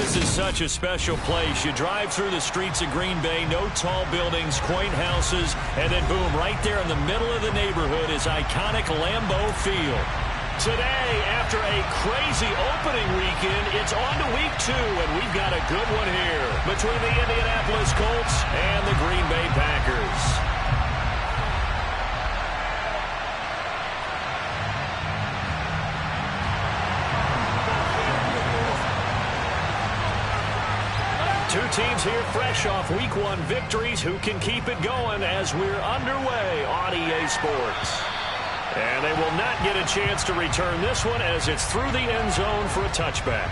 This is such a special place. You drive through the streets of Green Bay, no tall buildings, quaint houses, and then boom, right there in the middle of the neighborhood is iconic Lambeau Field. Today, after a crazy opening weekend, it's on to week 2, and we've got a good one here between the Indianapolis Colts and the Green Bay Packers. Two teams here fresh off Week 1 victories. Who can keep it going as we're underway on EA Sports? And they will not get a chance to return this one as it's through the end zone for a touchback.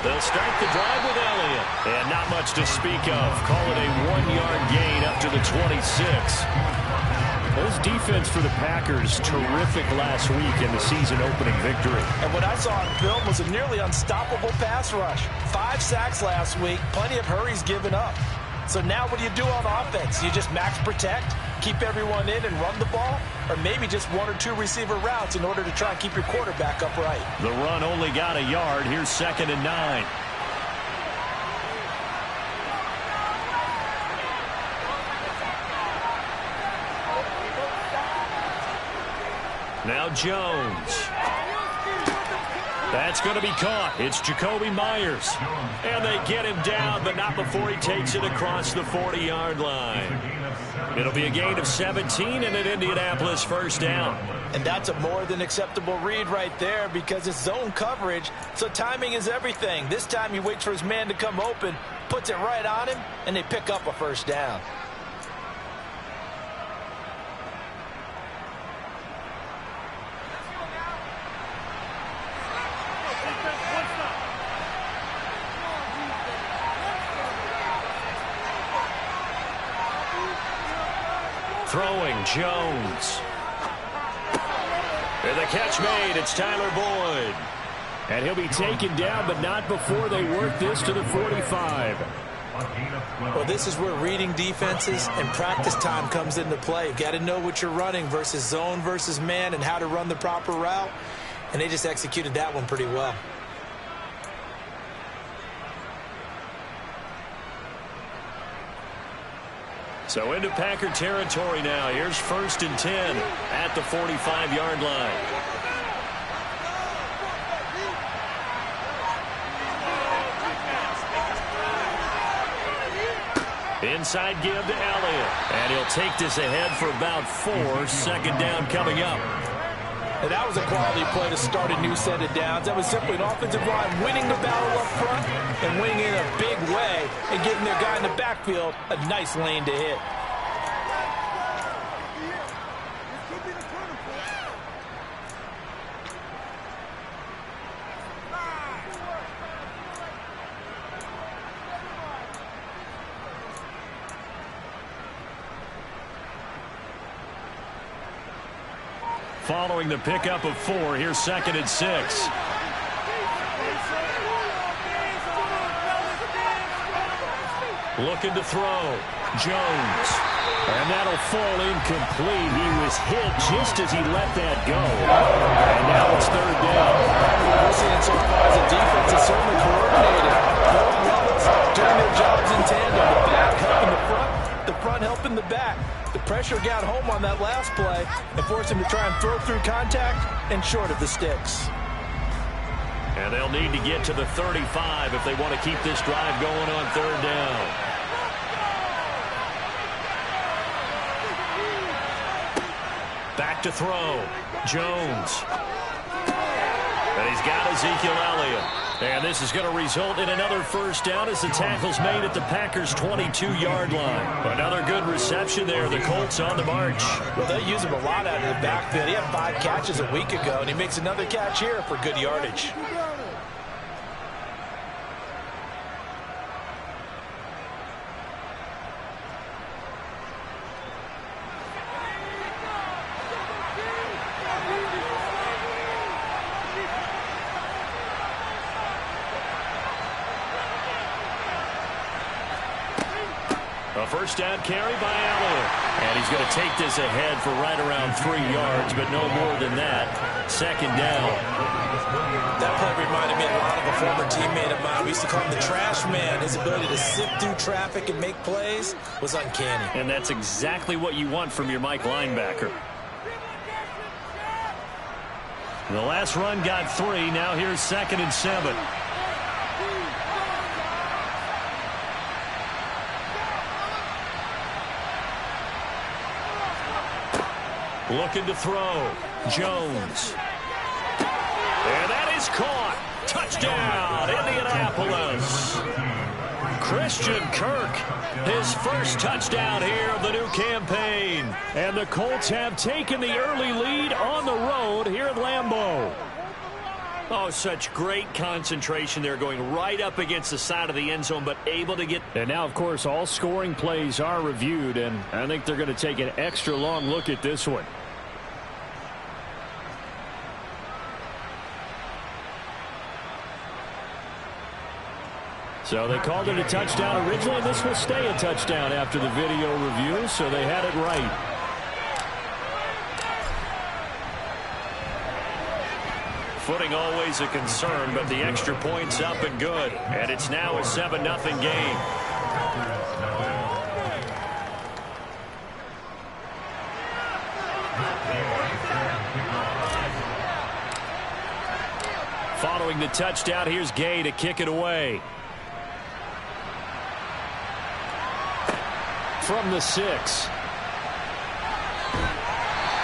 They'll start the drive with Elliott. And not much to speak of. Call it a 1-yard gain up to the 26. This defense for the Packers, terrific last week in the season-opening victory. And what I saw on film was a nearly unstoppable pass rush. 5 sacks last week, plenty of hurries given up. So now what do you do on offense? You just max protect, keep everyone in and run the ball? Or maybe just 1 or 2 receiver routes in order to try and keep your quarterback upright? The run only got a yard. Here's 2nd and 9. Now Jones. That's going to be caught. It's Jacoby Myers. And they get him down, but not before he takes it across the 40-yard line. It'll be a gain of 17 and an Indianapolis first down. And that's a more than acceptable read right there because it's zone coverage, so timing is everything. This time he waits for his man to come open, puts it right on him, and they pick up a first down. Throwing, Jones. And the catch made, it's Tyler Boyd. And he'll be taken down, but not before they work this to the 45. Well, this is where reading defenses and practice time comes into play. You've got to know what you're running versus zone versus man and how to run the proper route. And they just executed that one pretty well. So into Packer territory now. Here's 1st and 10 at the 45-yard line. Inside give to Elliott. And he'll take this ahead for about 4. 2nd down coming up. And that was a quality play to start a new set of downs. That was simply an offensive line winning the battle up front and winning in a big way and giving their guy in the backfield a nice lane to hit. Following the pickup of 4, here's 2nd and 6. Looking to throw. Jones. And that'll fall incomplete. He was hit just as he let that go. And now it's 3rd down. We're seeing so far as the defense is certainly coordinated. Both levels doing their jobs in tandem. The back helping the front helping the back. The pressure got home on that last play and forced him to try and throw through contact and short of the sticks. And they'll need to get to the 35 if they want to keep this drive going on 3rd down. Back to throw. Jones. And he's got Ezekiel Elliott. And this is going to result in another first down as the tackle's made at the Packers' 22-yard line. Another good reception there. The Colts on the march. Well, they use him a lot out of the backfield. He had 5 catches a week ago, and he makes another catch here for good yardage. A first down carry by Elliott. And he's going to take this ahead for right around 3 yards, but no more than that. Second down. That play reminded me a lot of a former teammate of mine. We used to call him the trash man. His ability to sift through traffic and make plays was uncanny. And that's exactly what you want from your Mike linebacker. The last run got 3. Now here's 2nd and 7. Looking to throw. Jones. And that is caught. Touchdown, Indianapolis. Christian Kirk, his first touchdown here of the new campaign. And the Colts have taken the early lead on the road here at Lambeau. Oh, such great concentration there, going right up against the side of the end zone, but able to get... And now, of course, all scoring plays are reviewed, and I think they're going to take an extra long look at this one. So they called it a touchdown originally. This will stay a touchdown after the video review, so they had it right. Footing always a concern, but the extra point's up and good. And it's now a 7-0 game. Following the touchdown, here's Gay to kick it away. From the 6.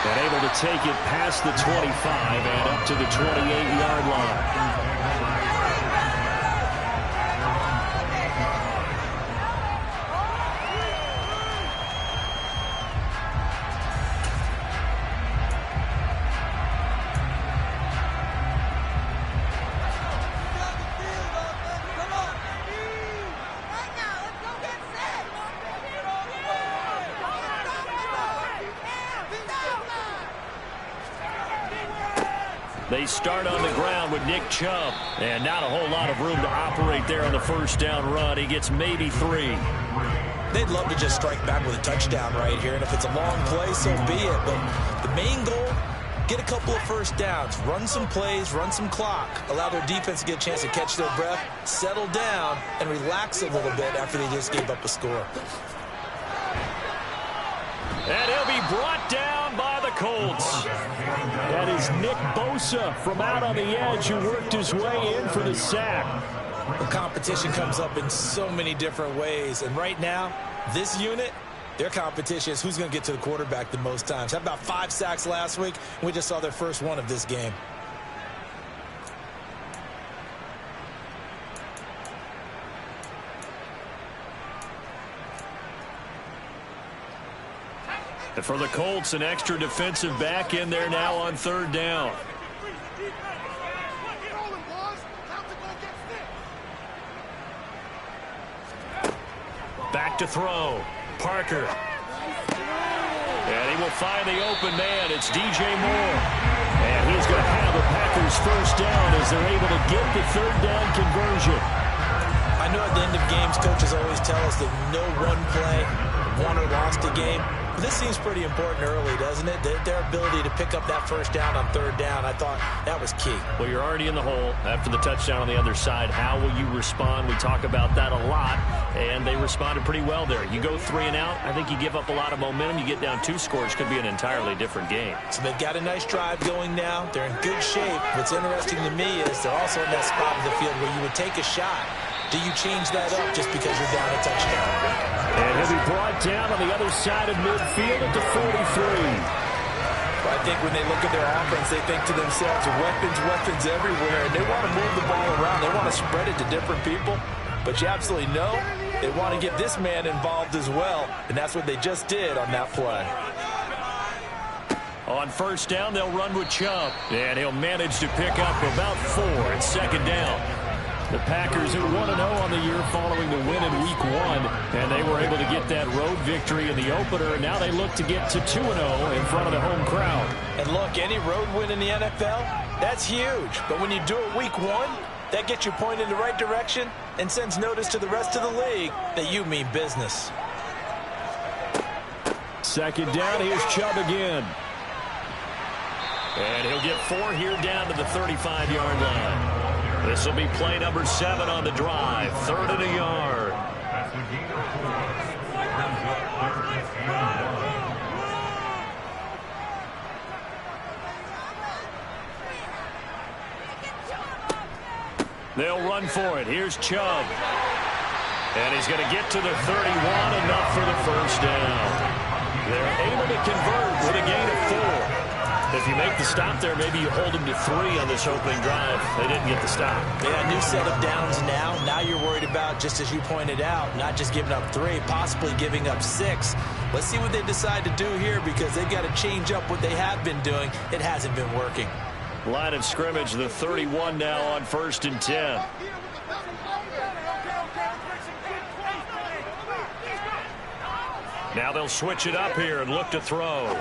And able to take it past the 25 and up to the 28-yard line. They start on the ground with Nick Chubb. And not a whole lot of room to operate there on the first down run. He gets maybe 3. They'd love to just strike back with a touchdown right here. And if it's a long play, so be it. But the main goal, get a couple of first downs. Run some plays, run some clock. Allow their defense to get a chance to catch their breath, settle down, and relax a little bit after they just gave up a score. And he'll be brought down by the Colts. That is Nick Bosa from out on the edge who worked his way in for the sack. The competition comes up in so many different ways. And right now, this unit, their competition is who's going to get to the quarterback the most times. Had about 5 sacks last week. We just saw their first one of this game. And for the Colts, an extra defensive back in there now on 3rd down. Back to throw. Parker. And he will find the open man. It's DJ Moore. And he's going to have the Packers first down as they're able to get the 3rd down conversion. I know at the end of games, coaches always tell us that no one play won or lost a game. But this seems pretty important early, doesn't it? Their ability to pick up that first down on 3rd down, I thought that was key. Well, you're already in the hole after the touchdown on the other side. How will you respond? We talk about that a lot, and they responded pretty well there. You go 3 and out, I think you give up a lot of momentum. You get down 2 scores, could be an entirely different game. So they've got a nice drive going now. They're in good shape. What's interesting to me is they're also in that spot of the field where you would take a shot. Do you change that up just because you're down a touchdown? And he'll be brought down on the other side of midfield at the 43. I think when they look at their offense, they think to themselves, weapons everywhere, and they want to move the ball around. They want to spread it to different people, but you absolutely know they want to get this man involved as well, and that's what they just did on that play. On first down, they'll run with Chubb, and he'll manage to pick up about 4 at second down. The Packers are 1-0 on the year following the win in Week 1, and they were able to get that road victory in the opener, and now they look to get to 2-0 in front of the home crowd. And look, any road win in the NFL, that's huge. But when you do it Week 1, that gets you pointed in the right direction and sends notice to the rest of the league that you mean business. Second down, here's Chubb again. And he'll get 4 here down to the 35-yard line. This will be play number 7 on the drive. 3rd and a yard. They'll run for it. Here's Chubb. And he's going to get to the 31, enough for the first down. They're able to convert with a gain of 4. If you make the stop there, maybe you hold them to 3 on this opening drive. They didn't get the stop. Yeah, new set of downs now. Now you're worried about, just as you pointed out, not just giving up 3, possibly giving up 6. Let's see what they decide to do here, because they've got to change up what they have been doing. It hasn't been working. Line of scrimmage, the 31 now on 1st and 10. Now they'll switch it up here and look to throw.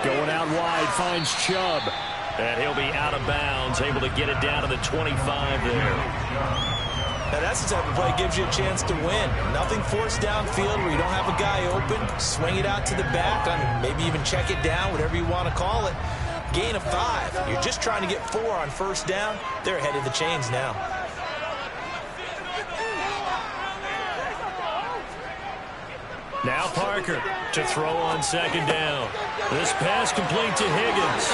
Going out wide, finds Chubb. And he'll be out of bounds, able to get it down to the 25 there. Now that's the type of play that gives you a chance to win. Nothing forced downfield where you don't have a guy open. Swing it out to the back, maybe even check it down, whatever you want to call it. Gain of 5. You're just trying to get 4 on first down. They're ahead of the chains now. Now Parker to throw on second down. This pass complete to Higgins.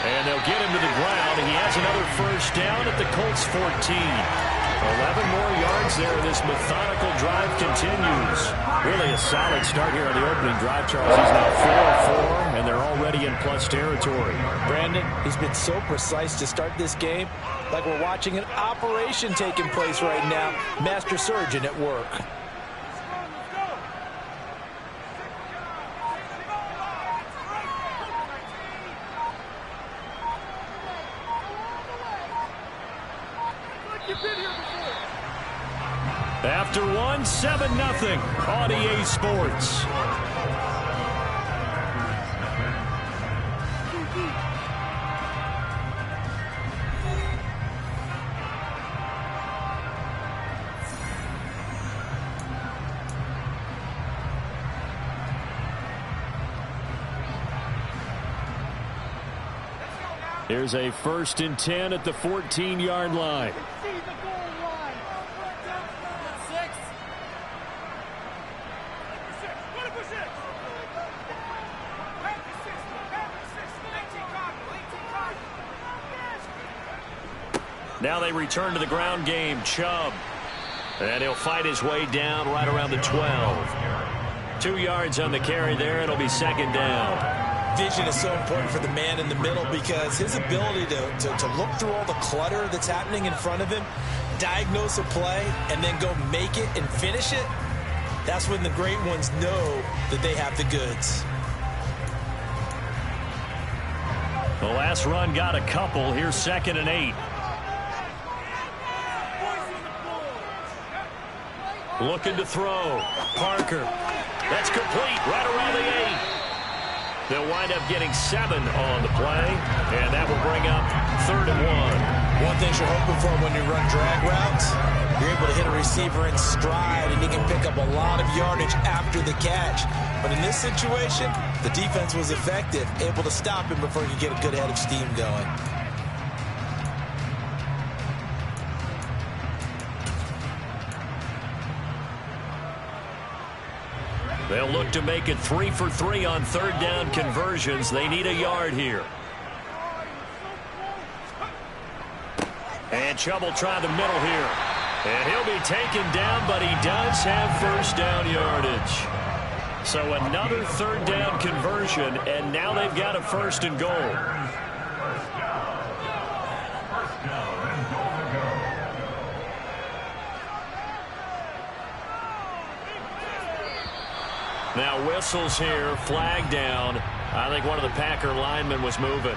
And they'll get him to the ground. He has another first down at the Colts 14. 11 more yards there. This methodical drive continues. Really a solid start here on the opening drive, Charles. He's now 4-4, and they're already in plus territory. Brandon, he's been so precise to start this game, like we're watching an operation taking place right now. Master surgeon at work. After 1, 7-0 on EA Sports. Here's a 1st and 10 at the 14-yard line. Now they return to the ground game. Chubb. And he'll fight his way down right around the 12. 2 yards on the carry there. It'll be second down. Vision is so important for the man in the middle, because his ability to look through all the clutter that's happening in front of him, diagnose a play, and then go make it and finish it, that's when the great ones know that they have the goods. The last run got a couple. Here's 2nd and 8. Looking to throw. Parker. That's complete right around the 8. They'll wind up getting 7 on the play, and that will bring up 3rd and 1. One thing you're hoping for when you run drag routes, you're able to hit a receiver in stride, and he can pick up a lot of yardage after the catch. But in this situation, the defense was effective, able to stop him before he could get a good head of steam going. They'll look to make it 3 for 3 on 3rd down conversions. They need a yard here. And Chubb will try the middle here. And he'll be taken down, but he does have first down yardage. So another third down conversion, and now they've got a 1st and goal. Now whistles here, flag down. I think one of the Packer linemen was moving.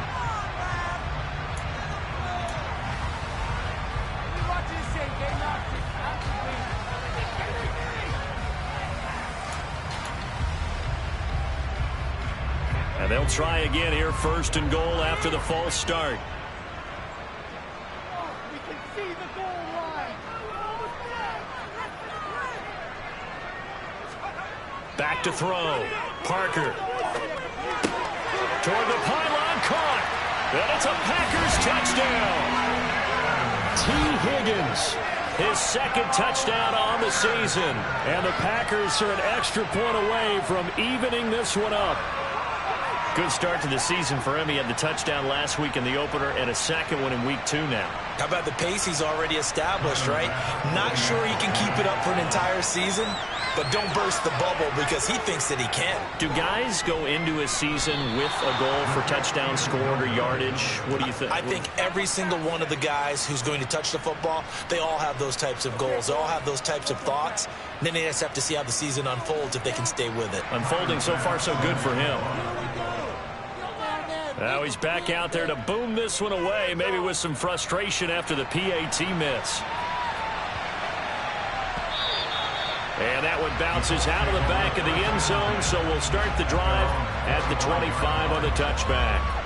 And they'll try again here, 1st and goal after the false start. We can see the goal line. Back to throw. Parker. Toward the pylon, caught. And it's a Packers touchdown. T. Higgins, his 2nd touchdown on the season. And the Packers are an extra point away from evening this one up. Good start to the season for him. He had the touchdown last week in the opener and a 2nd one in week 2 now. How about the pace he's already established, right? Not sure he can keep it up for an entire season, but don't burst the bubble because he thinks that he can. Do guys go into a season with a goal for touchdown scored or yardage? What do you think? I think every single one of the guys who's going to touch the football, they all have those types of goals. They all have those types of thoughts. And then they just have to see how the season unfolds if they can stay with it. Unfolding so far so good for him. Now he's back out there to boom this one away, maybe with some frustration after the PAT miss. And that one bounces out of the back of the end zone, so we'll start the drive at the 25 on the touchback.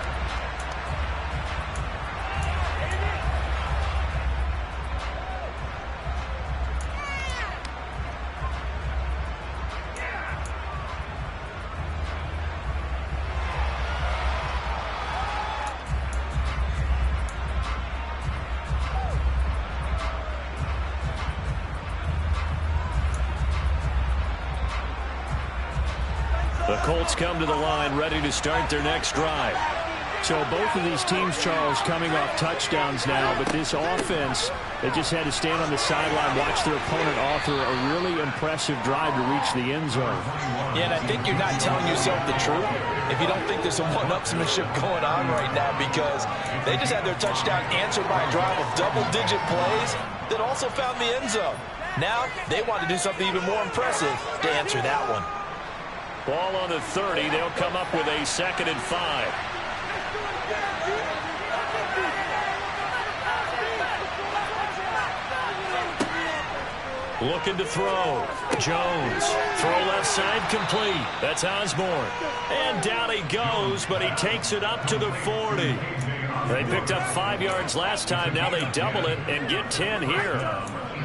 The Colts come to the line ready to start their next drive. So both of these teams, Charles, coming off touchdowns now, but this offense, they just had to stand on the sideline, watch their opponent author a really impressive drive to reach the end zone. Yeah, and I think you're not telling yourself the truth if you don't think there's some one-upsmanship going on right now, because they just had their touchdown answered by a drive of double-digit plays that also found the end zone. Now they want to do something even more impressive to answer that one. Ball on the 30. They'll come up with a 2nd and 5. Looking to throw. Jones. Throw left side complete. That's Osborne. And down he goes, but he takes it up to the 40. They picked up 5 yards last time. Now they double it and get 10 here.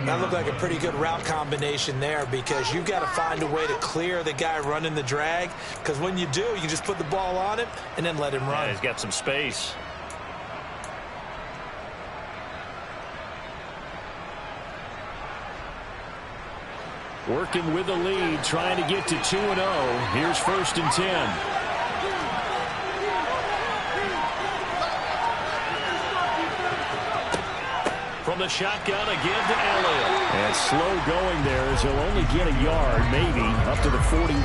That looked like a pretty good route combination there, because you've got to find a way to clear the guy running the drag, because when you do, you just put the ball on him and then let him run. Yeah, he's got some space. Working with the lead, trying to get to 2-0. Here's 1st and 10. From the shotgun again to Elliott. And slow going there as he'll only get a yard, maybe, up to the 41.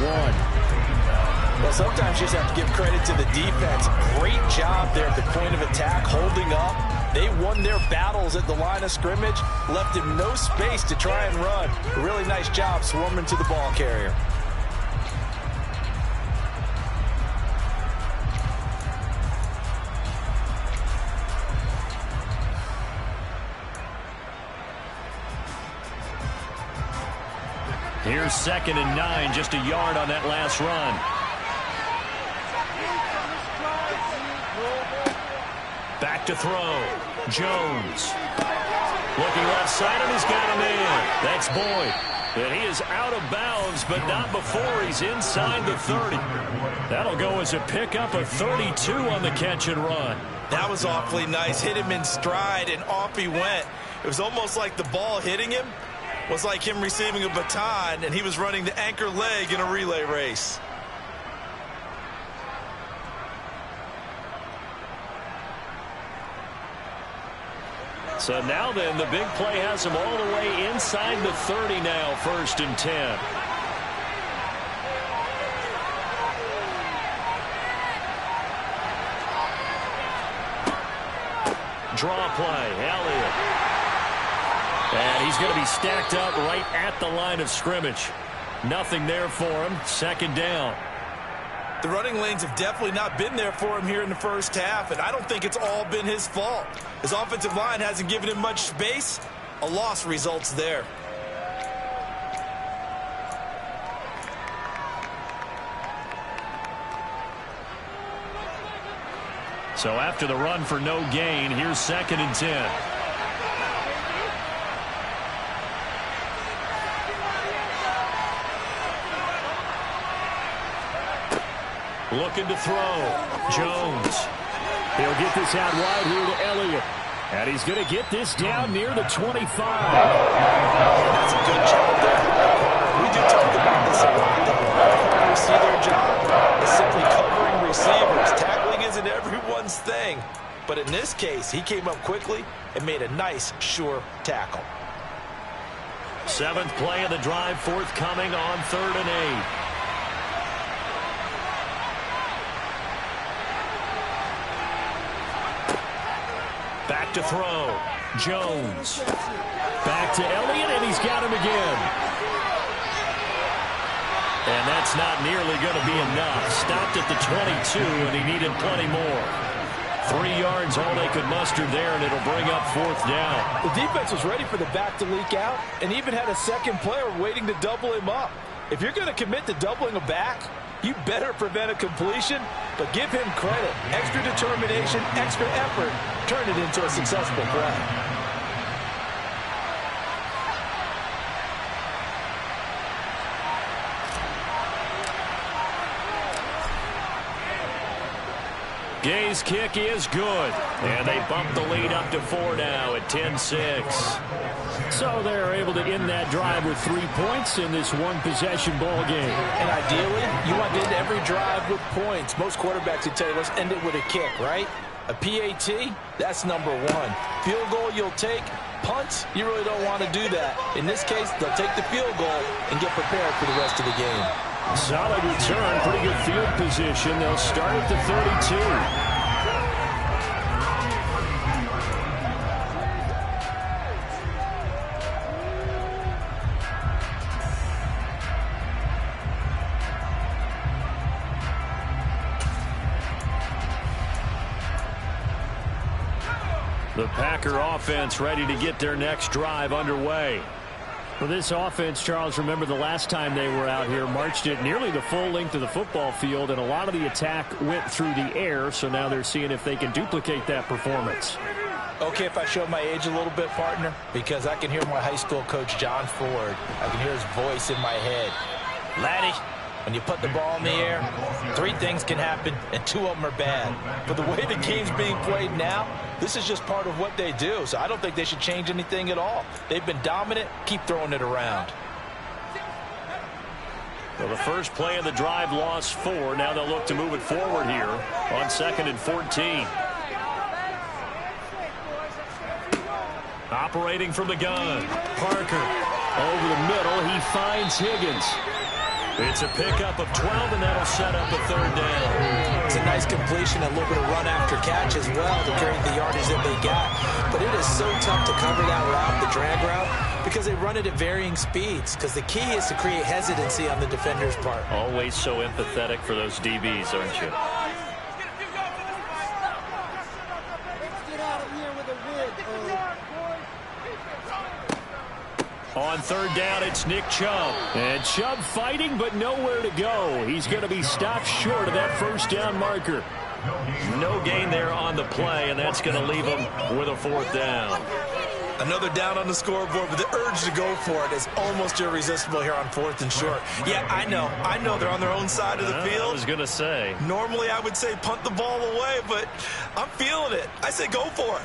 Well, sometimes you just have to give credit to the defense. Great job there at the point of attack, holding up. They won their battles at the line of scrimmage, left him no space to try and run. A really nice job swarming to the ball carrier. Here's 2nd and 9, just a yard on that last run. Back to throw. Jones. Looking left side, and he's got a man. That's Boyd. And he is out of bounds, but not before he's inside the 30. That'll go as a pickup of 32 on the catch and run. That was awfully nice. Hit him in stride, and off he went. It was almost like the ball hitting him was like him receiving a baton, and he was running the anchor leg in a relay race. So now then, the big play has him all the way inside the 30 now, 1st and 10. Draw play. Elliott. And he's going to be stacked up right at the line of scrimmage. Nothing there for him. Second down. The running lanes have definitely not been there for him here in the first half, and I don't think it's all been his fault. His offensive line hasn't given him much space. A loss results there. So after the run for no gain, here's 2nd and 10. Looking to throw. Jones. He'll get this out wide here to Elliott. And he's going to get this down near the 25. That's a good job there. We do talk about this a lot. The corners see their job is simply covering receivers. Tackling isn't everyone's thing. But in this case, he came up quickly and made a nice, sure tackle. 7th play of the drive, forthcoming on 3rd and 8. Back to throw. Jones. Back to Elliott, and he's got him again. And that's not nearly going to be enough. Stopped at the 22, and he needed plenty more. 3 yards, all they could muster there, and it'll bring up 4th down. The defense was ready for the back to leak out and even had a second player waiting to double him up. If you're going to commit to doubling a back, you better prevent a completion, but give him credit. Extra determination, extra effort, turn it into a successful play. Gay's kick is good, and they bump the lead up to 4 now at 10-6. So they're able to end that drive with 3 points in this one-possession ball game. And ideally, you want to end every drive with points. Most quarterbacks would tell you, let's end it with a kick, right? A PAT, that's number 1. Field goal you'll take. Punts, you really don't want to do that. In this case, they'll take the field goal and get prepared for the rest of the game. Solid return, pretty good field position. They'll start at the 32. The Packer offense ready to get their next drive underway. For this offense, Charles, remember the last time they were out here, marched it nearly the full length of the football field, and a lot of the attack went through the air, so now they're seeing if they can duplicate that performance. Okay, if I show my age a little bit, partner, because I can hear my high school coach, John Ford. I can hear his voice in my head. Laddie, when you put the ball in the air, 3 things can happen, and 2 of them are bad. But the way the game's being played now, this is just part of what they do, so I don't think they should change anything at all. They've been dominant. Keep throwing it around. Well, the first play of the drive lost 4. Now they'll look to move it forward here on 2nd and 14. Operating from the gun. Parker over the middle. He finds Higgins. It's a pickup of 12, and that'll set up a 3rd down. It's a nice completion, a little bit of run after catch as well to carry the yardage that they got. But it is so tough to cover that route, the drag route, because they run it at varying speeds. Because the key is to create hesitancy on the defender's part. Always so empathetic for those DBs, aren't you? On 3rd down, it's Nick Chubb. And Chubb fighting, but nowhere to go. He's going to be stopped short of that 1st down marker. No gain there on the play, and that's going to leave him with a 4th down. Another down on the scoreboard, but the urge to go for it is almost irresistible here on 4th and short. Yeah, I know they're on their own side of the field. I was going to say. Normally, I would say punt the ball away, but I'm feeling it. I say go for it.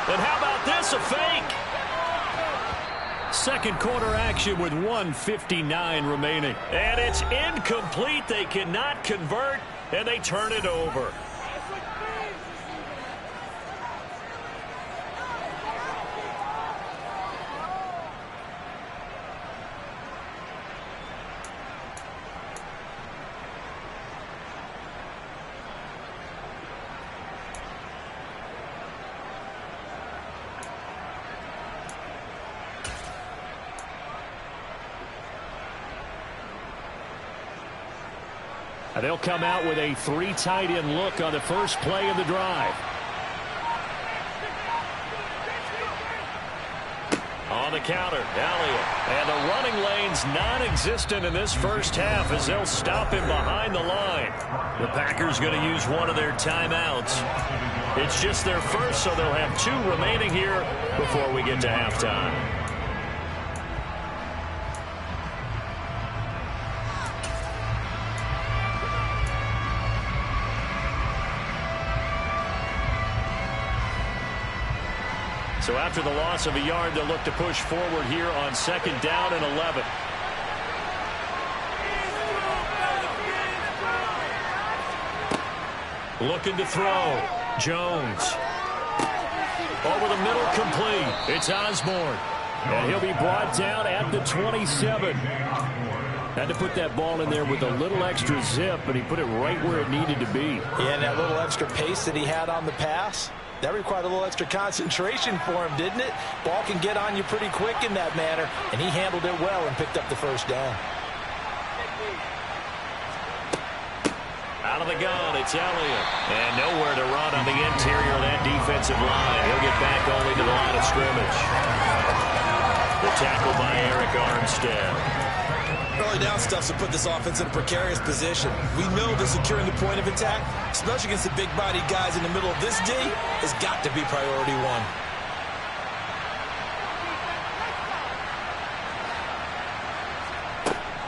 And how about this, a fake? Second quarter action with 1:59 remaining. And it's incomplete. They cannot convert, and they turn it over. And they'll come out with a 3 tight end look on the first play of the drive. On the counter, Elliott. And the running lane's non-existent in this first half as they'll stop him behind the line. The Packers going to use one of their timeouts. It's just their first, so they'll have 2 remaining here before we get to halftime. So after the loss of a yard, they'll look to push forward here on 2nd down and 11. Looking to throw. Jones. Over the middle, complete. It's Osborne. And he'll be brought down at the 27. Had to put that ball in there with a little extra zip, but he put it right where it needed to be. Yeah, and that little extra pace that he had on the pass, that required a little extra concentration for him, didn't it? Ball can get on you pretty quick in that manner, and he handled it well and picked up the first down. Out of the gun, it's Elliott. And nowhere to run on the interior of that defensive line. He'll get back only to the line of scrimmage. The tackle by Eric Armstead. Early down stuff to put this offense in a precarious position. We know that securing the point of attack, especially against the big-bodied guys in the middle of this D, has got to be priority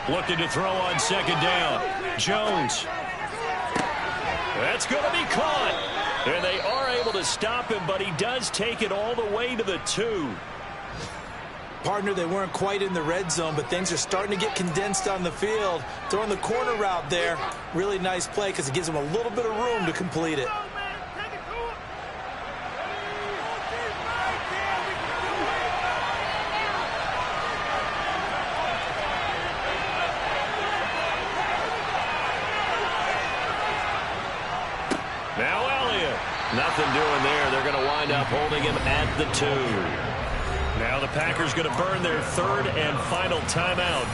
1. Looking to throw on 2nd down. Jones. That's going to be caught. And they are able to stop him, but he does take it all the way to the 2. Partner, they weren't quite in the red zone, but things are starting to get condensed on the field. Throwing the corner route there, really nice play because it gives them a little bit of room to complete it. Now Elliott. Nothing doing there. They're going to wind up holding him at the 2. Now the Packers going to burn their 3rd and final timeout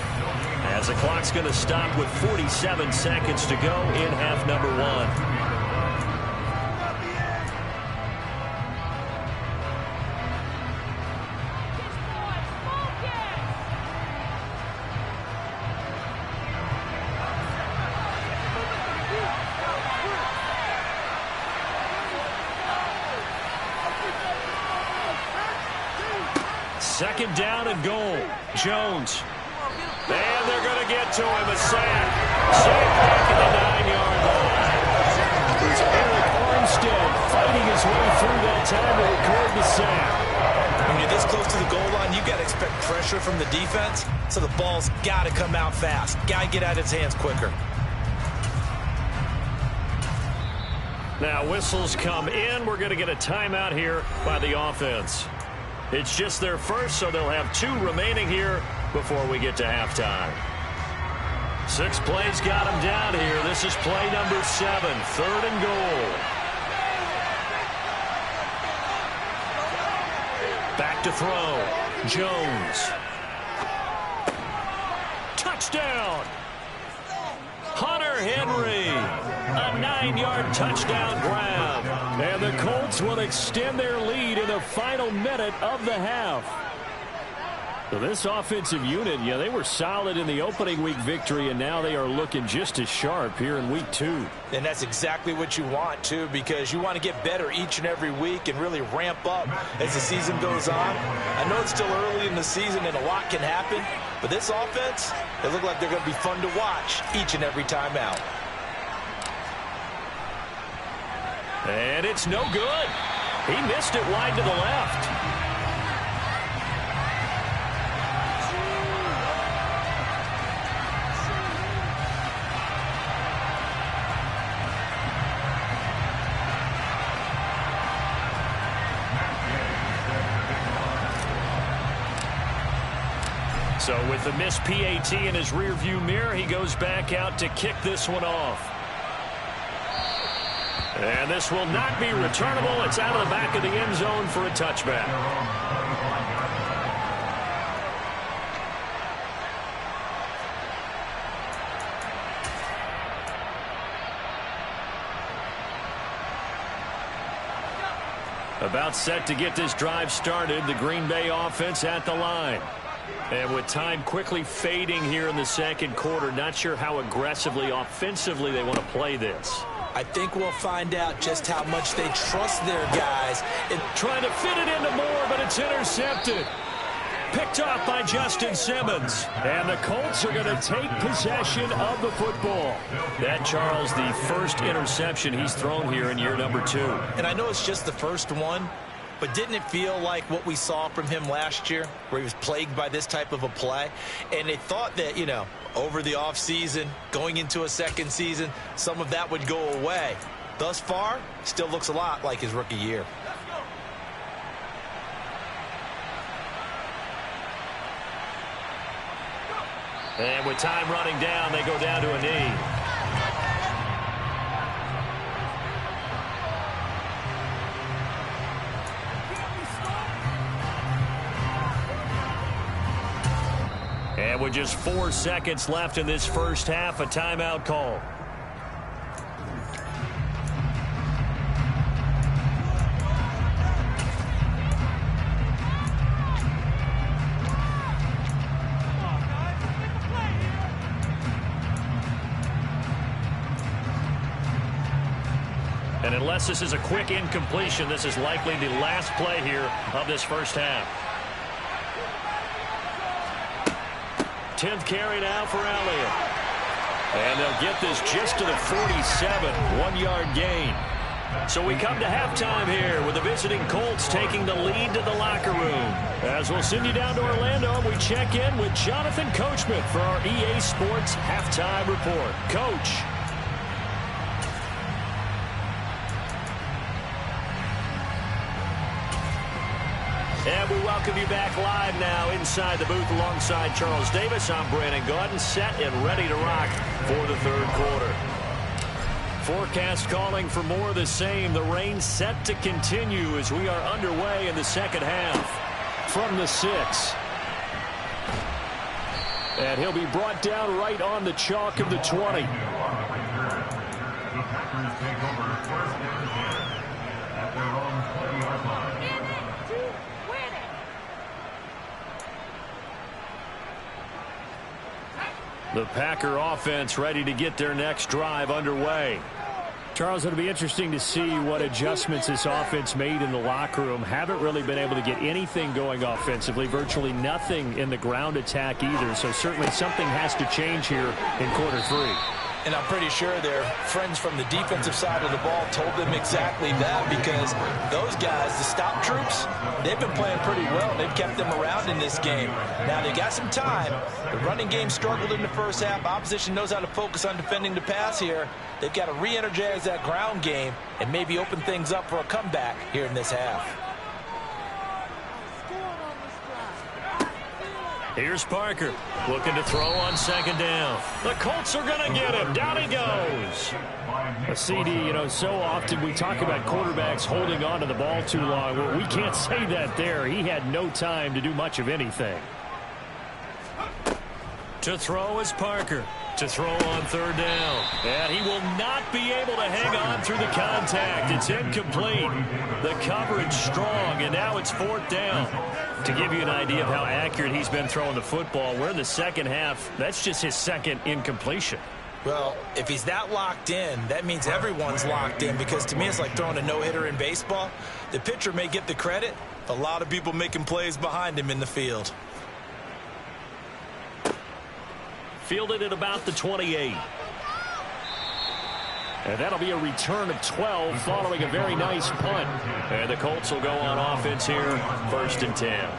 as the clock's going to stop with 47 seconds to go in half number 1. Second down and goal. Jones. And they're going to get to him. A sack. Sack back at the 9-yard line. It's Eric Armstead fighting his way through that time to record the sack. When you're this close to the goal line, you've got to expect pressure from the defense, so the ball's got to come out fast. Got to get out of its hands quicker. Now whistles come in. We're going to get a timeout here by the offense. It's just their first, so they'll have 2 remaining here before we get to halftime. 6 plays got them down here. This is play number 7, 3rd and goal. Back to throw. Jones. Touchdown. Hunter Henry. A 9-yard touchdown grab. And the Colts will extend their lead in the final minute of the half. So this offensive unit, yeah, they were solid in the opening week victory, and now they are looking just as sharp here in week 2. And that's exactly what you want, too, because you want to get better each and every week and really ramp up as the season goes on. I know it's still early in the season and a lot can happen, but this offense, they look like they're going to be fun to watch each and every time out. And it's no good. He missed it wide to the left. So with the missed PAT in his rearview mirror, he goes back out to kick this one off. And this will not be returnable. It's out of the back of the end zone for a touchback. About set to get this drive started. The Green Bay offense at the line. And with time quickly fading here in the second quarter, not sure how aggressively, offensively they want to play this. I think we'll find out just how much they trust their guys. Trying to fit it into Moore, but it's intercepted. Picked off by Justin Simmons. And the Colts are going to take possession of the football. That, Charles, the first interception he's thrown here in year number 2. And I know it's just the first one, but didn't it feel like what we saw from him last year, where he was plagued by this type of a play? And they thought that, you know, over the offseason, going into a second season, some of that would go away. Thus far, still looks a lot like his rookie year. And with time running down, they go down to a knee. And with just 4 seconds left in this first half, a timeout call. And unless this is a quick incompletion, this is likely the last play here of this first half. 10th carry now for Elliott. And they'll get this just to the 47, 1-yard gain. So we come to halftime here with the visiting Colts taking the lead to the locker room. As we'll send you down to Orlando, we check in with Jonathan Coachman for our EA Sports Halftime Report. Coach. And we welcome you back live now inside the booth alongside Charles Davis. I'm Brandon Gaudin, set and ready to rock for the third quarter. Forecast calling for more of the same. The rain set to continue as we are underway in the second half. From the 6. And he'll be brought down right on the chalk of the 20. The Packer offense ready to get their next drive underway. Charles, it'll be interesting to see what adjustments this offense made in the locker room. Haven't really been able to get anything going offensively. Virtually nothing in the ground attack either. So certainly something has to change here in quarter 3. And I'm pretty sure their friends from the defensive side of the ball told them exactly that, because those guys, the stop troops, they've been playing pretty well. They've kept them around in this game. Now, they got some time. The running game struggled in the first half. Opposition knows how to focus on defending the pass here. They've got to re-energize that ground game and maybe open things up for a comeback here in this half. Here's Parker looking to throw on second down. The Colts are going to get him. Down he goes. A CD, you know, so often we talk about quarterbacks holding on to the ball too long. Well, we can't say that there. He had no time to do much of anything. To throw is Parker. To throw on third down. And he will not be able to hang on through the contact. It's incomplete. The coverage strong, and now it's fourth down. To give you an idea of how accurate he's been throwing the football, we're in the second half. That's just his second incompletion. Well, if he's that locked in, that means everyone's locked in, because to me it's like throwing a no-hitter in baseball. The pitcher may get the credit. A lot of people making plays behind him in the field. Fielded at about the 28. And that'll be a return of 12 following a very nice punt. And the Colts will go on offense here, 1st and 10.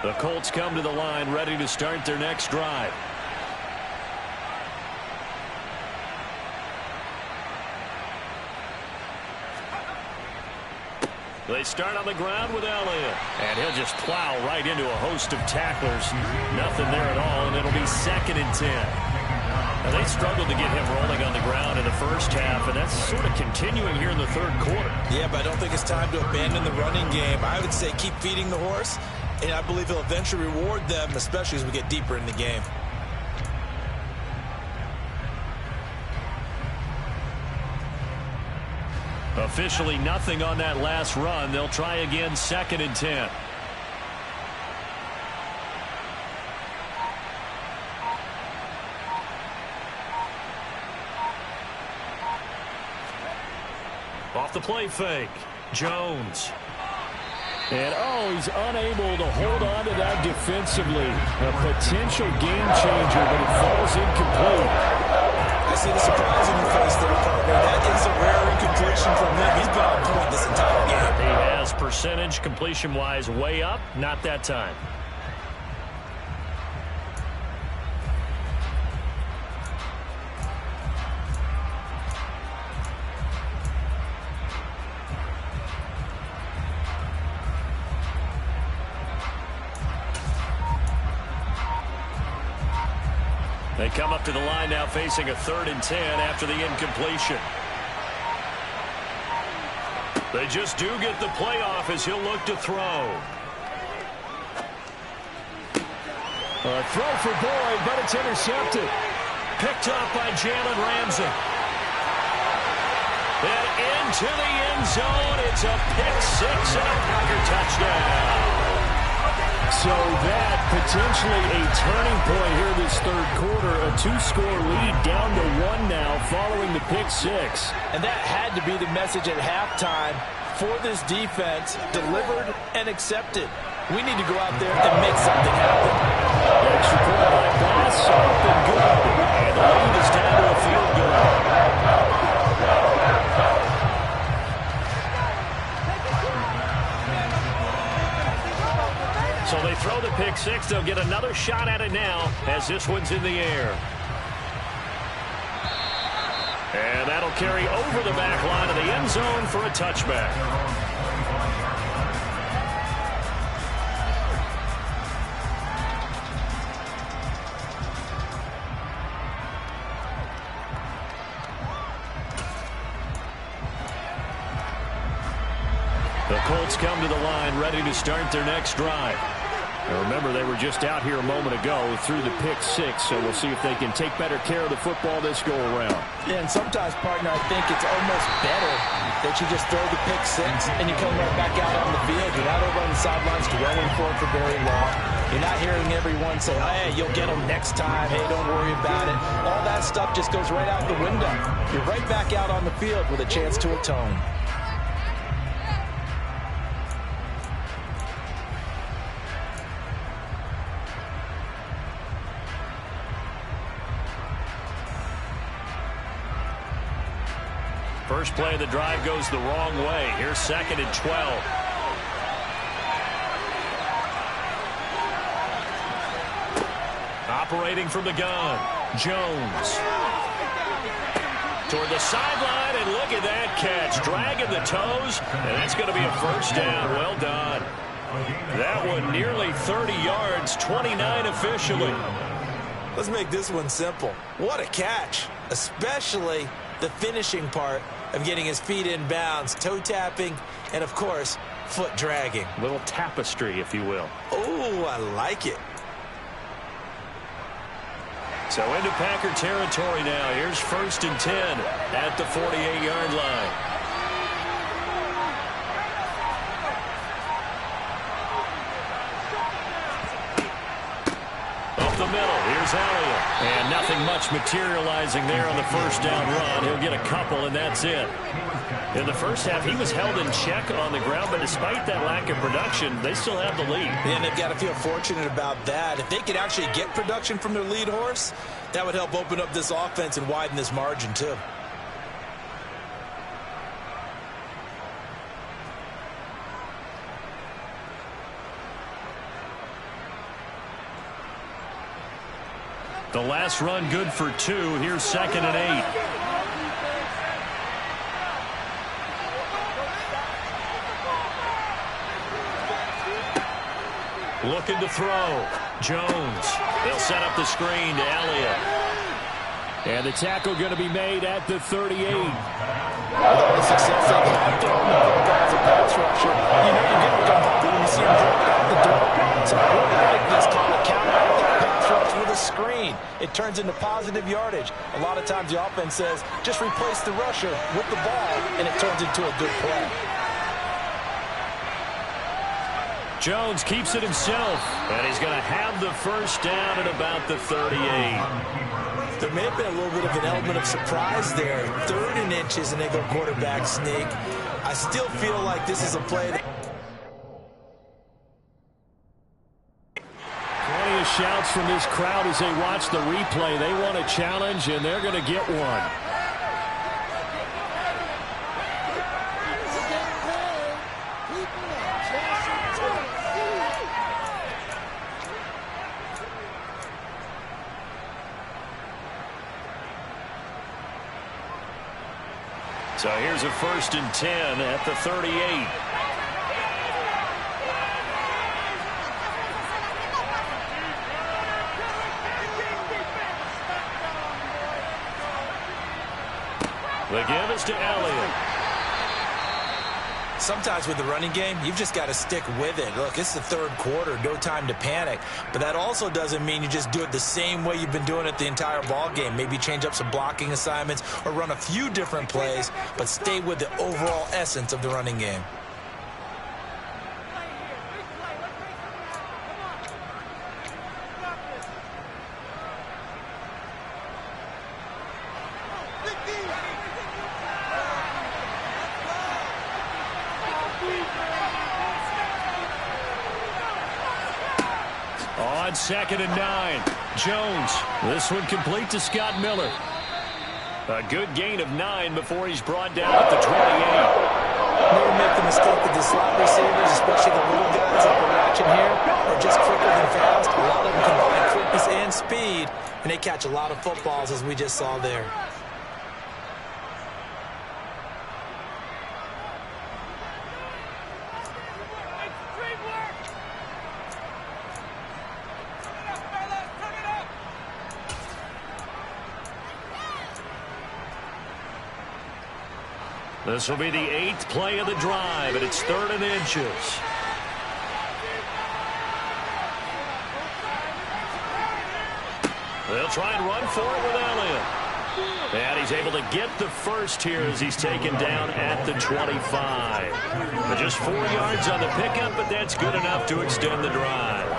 The Colts come to the line ready to start their next drive. They start on the ground with Elliott. And he'll just plow right into a host of tacklers. Nothing there at all, and it'll be 2nd and 10. Now, they struggled to get him rolling on the ground in the first half, and that's sort of continuing here in the third quarter. Yeah, but I don't think it's time to abandon the running game. I would say keep feeding the horse and I believe he'll eventually reward them, especially as we get deeper in the game. Officially nothing on that last run. They'll try again, 2nd and 10. Off the play fake, Jones. And, he's unable to hold on to that defensively. A potential game changer, but it falls incomplete. I see the surprise in your face there, partner. That is a rare incompletion from him. He's been on point this entire game. He has percentage completion-wise way up, not that time. They come up to the line now facing a 3rd and 10 after the incompletion. They just do get the playoff as he'll look to throw. A throw for Boyd, but it's intercepted. Picked up by Jalen Ramsey. And into the end zone. It's a pick-6 and a Packer touchdown. So that potentially a turning point here this 3rd quarter. A 2-score lead down to 1 now following the pick-6. And that had to be the message at halftime for this defense, delivered and accepted. We need to go out there and make something happen. Extra point by Bass, up and good. And the lead is down to a field goal. So they throw the pick-6. They'll get another shot at it now as this one's in the air. And that'll carry over the back line of the end zone for a touchback. The Colts come to the line ready to start their next drive. And remember, they were just out here a moment ago through the pick-6, so we'll see if they can take better care of the football this go-around. Yeah, and sometimes, partner, I think it's almost better that you just throw the pick-6 and you come right back out on the field. You're not over on the sidelines dwelling for it for very long. You're not hearing everyone say, hey, you'll get them next time. Hey, don't worry about it. All that stuff just goes right out the window. You're right back out on the field with a chance to atone. First play of the drive goes the wrong way. Here's 2nd and 12. Operating from the gun, Jones. Toward the sideline, and look at that catch. Dragging the toes, and that's going to be a first down. Well done. That one nearly 30 yards, 29 officially. Let's make this one simple. What a catch, especially the finishing part of getting his feet in bounds, toe tapping, and of course, foot dragging. Little tapestry, if you will. Oh, I like it. So into Packer territory now. Here's 1st and 10 at the 48-yard line. Up the middle, here's Elliott. And nothing much materializing there on the first down run. He'll get a couple, and that's it. In the first half, he was held in check on the ground, but despite that lack of production, they still have the lead. And they've got to feel fortunate about that. If they could actually get production from their lead horse, that would help open up this offense and widen this margin, too. The last run good for 2. Here's 2nd and 8. Looking to throw. Jones. They'll set up the screen to Elliott. And the tackle going to be made at the 38. With all the success they've had throwing the football as a pass rusher, you know you're getting to come when you see him drop out the door. Some really like this call to counteract that pass rush with a screen. It turns into positive yardage. A lot of times the offense says, just replace the rusher with the ball, and it turns into a good play. Jones keeps it himself, and he's going to have the first down at about the 38. There may have been a little bit of an element of surprise there. 3rd and inches, and they go quarterback sneak. I still feel like this is a play that... Plenty of shouts from this crowd as they watch the replay. They want a challenge, and they're going to get one. So here's a 1st and 10 at the 38. The give is to Elliott. Sometimes with the running game, you've just got to stick with it. Look, it's the 3rd quarter, no time to panic. But that also doesn't mean you just do it the same way you've been doing it the entire ball game. Maybe change up some blocking assignments or run a few different plays, but stay with the overall essence of the running game. On 2nd and 9, Jones. This one complete to Scott Miller. A good gain of 9 before he's brought down at the 28. Never make the mistake that the slot receivers, especially the little guys like we're watching here, are just quicker than fast. A lot of them combine quickness and speed, and they catch a lot of footballs, as we just saw there. This will be the 8th play of the drive, and it's 3rd and inches. They'll try and run for it with Elliott. And he's able to get the first here as he's taken down at the 25. But just 4 yards on the pickup, but that's good enough to extend the drive.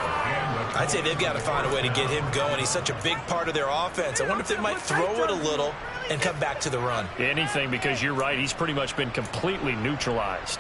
I'd say they've got to find a way to get him going. He's such a big part of their offense. I wonder if they might throw it a little and come back to the run. Anything, because you're right. He's pretty much been completely neutralized.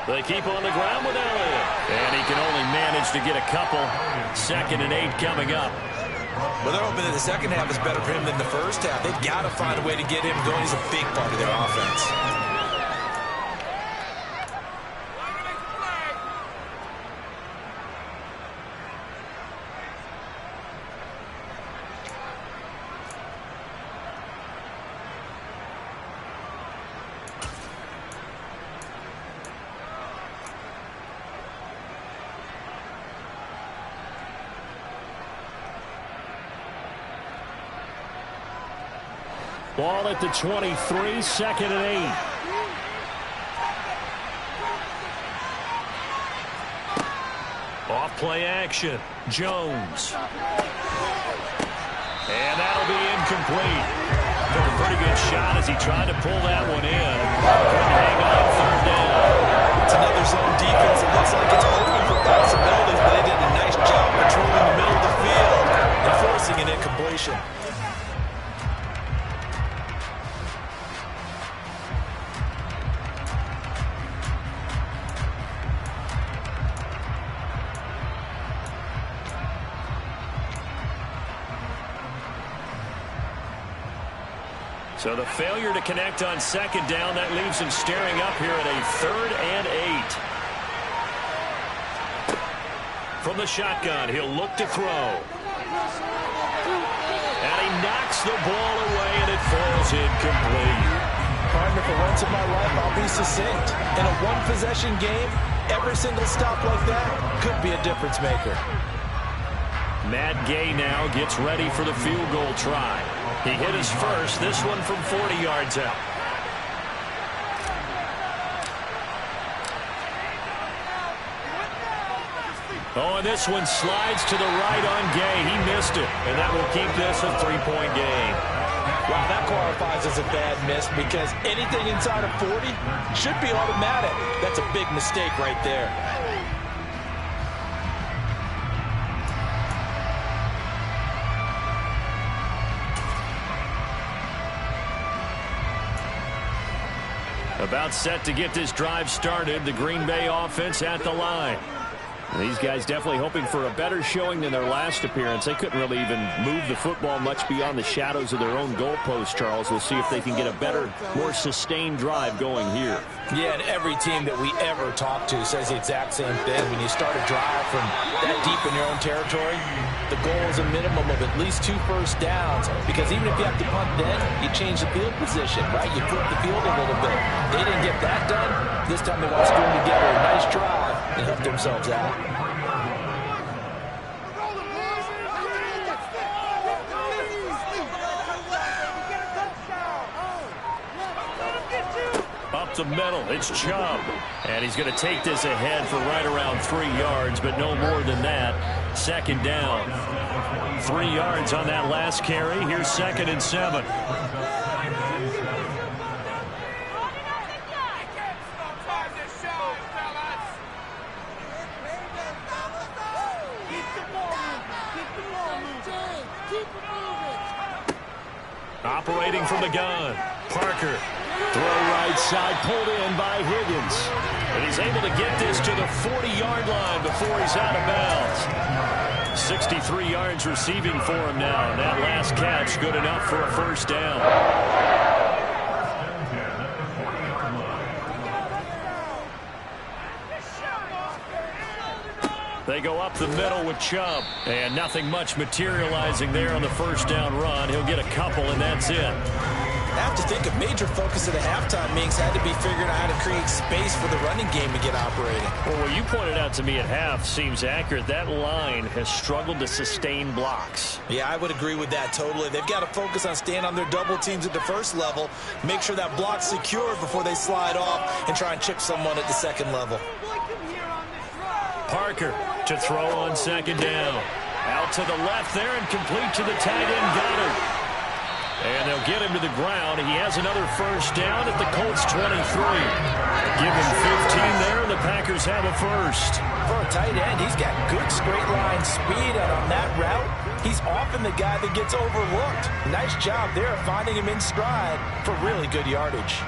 They keep on the ground with Elliott. And he can only manage to get a couple. 2nd and 8 coming up. Well, they're hoping that the second half is better for him than the first half. They've got to find a way to get him going. He's a big part of their offense. Ball at the 23, 2nd and 8. Off play action. Jones. And that'll be incomplete. Took a pretty good shot as he tried to pull that one in. Couldn't hang on 3rd down. It's another zone defense. It looks like it's open for possibilities, but they did a nice job patrolling the middle of the field and forcing an incompletion. So the failure to connect on 2nd down, that leaves him staring up here at a 3rd and 8. From the shotgun, he'll look to throw. And he knocks the ball away, and it falls incomplete. partner, for once in my life, I'll be succinct. In a one-possession game, every single stop like that could be a difference maker. Matt Gay now gets ready for the field goal try. He hit his first, this one from 40 yards out. Oh, and this one slides to the right on Gay. He missed it, and that will keep this a 3-point game. Wow, that qualifies as a bad miss because anything inside of 40 should be automatic. That's a big mistake right there. About set to get this drive started. The Green Bay offense at the line. These guys definitely hoping for a better showing than their last appearance. They couldn't really even move the football much beyond the shadows of their own goalpost, Charles. We'll see if they can get a better, more sustained drive going here. Yeah, and every team that we ever talk to says the exact same thing. When you start a drive from that deep in your own territory, the goal is a minimum of at least 2 first downs. Because even if you have to punt then, you change the field position, right? You flip the field a little bit. They didn't get that done. This time they want to string together a nice drive and hook themselves out. Up the middle, it's Chubb. And he's going to take this ahead for right around 3 yards, but no more than that. Second down. 3 yards on that last carry. Here's 2nd and 7. Operating from the gun. Parker. Throw right side, pulled in by Higgins. And he's able to get this to the 40-yard line before he's out of bounds. 63 yards receiving for him now. And that last catch good enough for a first down. They go up the middle with Chubb. And nothing much materializing there on the first down run. He'll get a couple, and that's it. I have to think a major focus of the halftime meetings had to be figuring out how to create space for the running game to get operating. Well, what you pointed out to me at half seems accurate. That line has struggled to sustain blocks. Yeah, I would agree with that totally. They've got to focus on staying on their double teams at the first level, make sure that block's secure before they slide off and try and chip someone at the second level. Parker to throw on second down. Out to the left there and complete to the tight end Goddard. And they'll get him to the ground. He has another first down at the Colts 23. Give him 15 there, and the Packers have a first. For a tight end, he's got good straight line speed, and on that route, he's often the guy that gets overlooked. Nice job there of finding him in stride for really good yardage.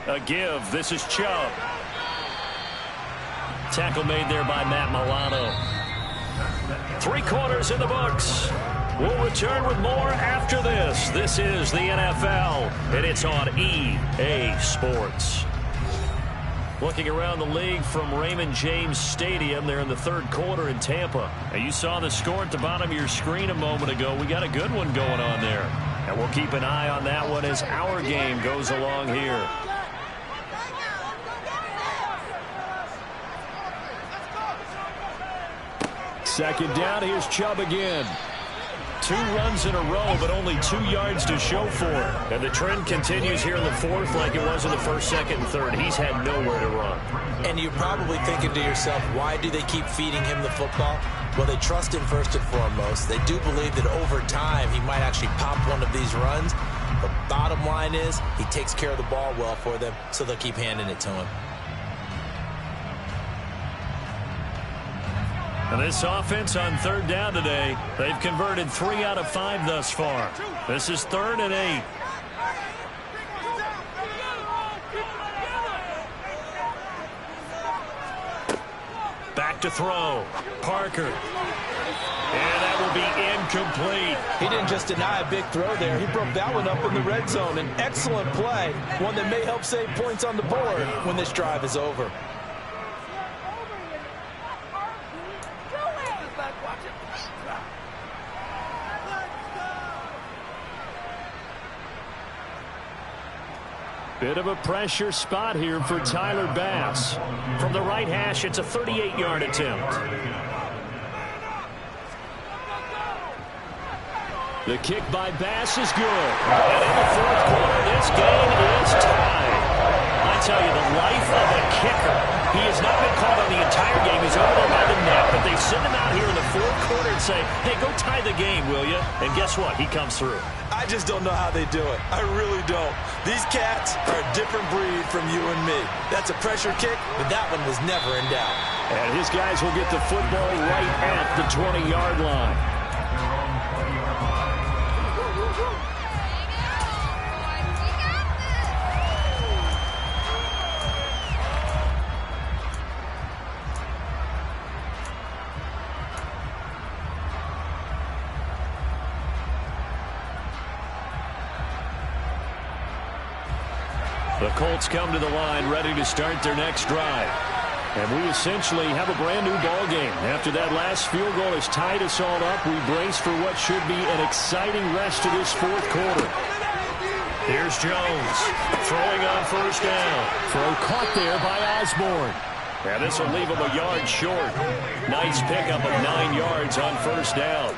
A give. This is Chubb. Tackle made there by Matt Milano. 3 quarters in the books. We'll return with more after this. This is the NFL, and it's on EA Sports. Looking around the league from Raymond James Stadium. They're in the 3rd quarter in Tampa. Now, you saw the score at the bottom of your screen a moment ago. We got a good one going on there. And we'll keep an eye on that one as our game goes along here. Second down, here's Chubb again. 2 runs in a row, but only 2 yards to show for it. And the trend continues here in the 4th like it was in the 1st, 2nd, and 3rd. He's had nowhere to run. And you're probably thinking to yourself, why do they keep feeding him the football? Well, they trust him first and foremost. They do believe that over time he might actually pop one of these runs. But bottom line is he takes care of the ball well for them, so they'll keep handing it to him. And this offense on 3rd down today, they've converted 3 out of 5 thus far. This is 3rd and 8. Back to throw. Parker. And that will be incomplete. He didn't just deny a big throw there. He broke that one up in the red zone. An excellent play, one that may help save points on the board when this drive is over. Bit of a pressure spot here for Tyler Bass. From the right hash, it's a 38-yard attempt. The kick by Bass is good. And in the fourth quarter, this game is tied. I tell you, the life of a kicker. He has not been called on the entire game. He's over there by the net, but they send him out here in the fourth quarter and say, hey, go tie the game, will you? And guess what? He comes through. I just don't know how they do it. I really don't. These cats are a different breed from you and me. That's a pressure kick, but that one was never in doubt. And his guys will get the football right at the 20-yard line. The Colts come to the line ready to start their next drive. And we essentially have a brand new ball game. After that last field goal has tied us all up, we brace for what should be an exciting rest of this fourth quarter. Here's Jones throwing on first down. Throw caught there by Osborne. And this will leave him a yard short. Nice pickup of 9 yards on first down.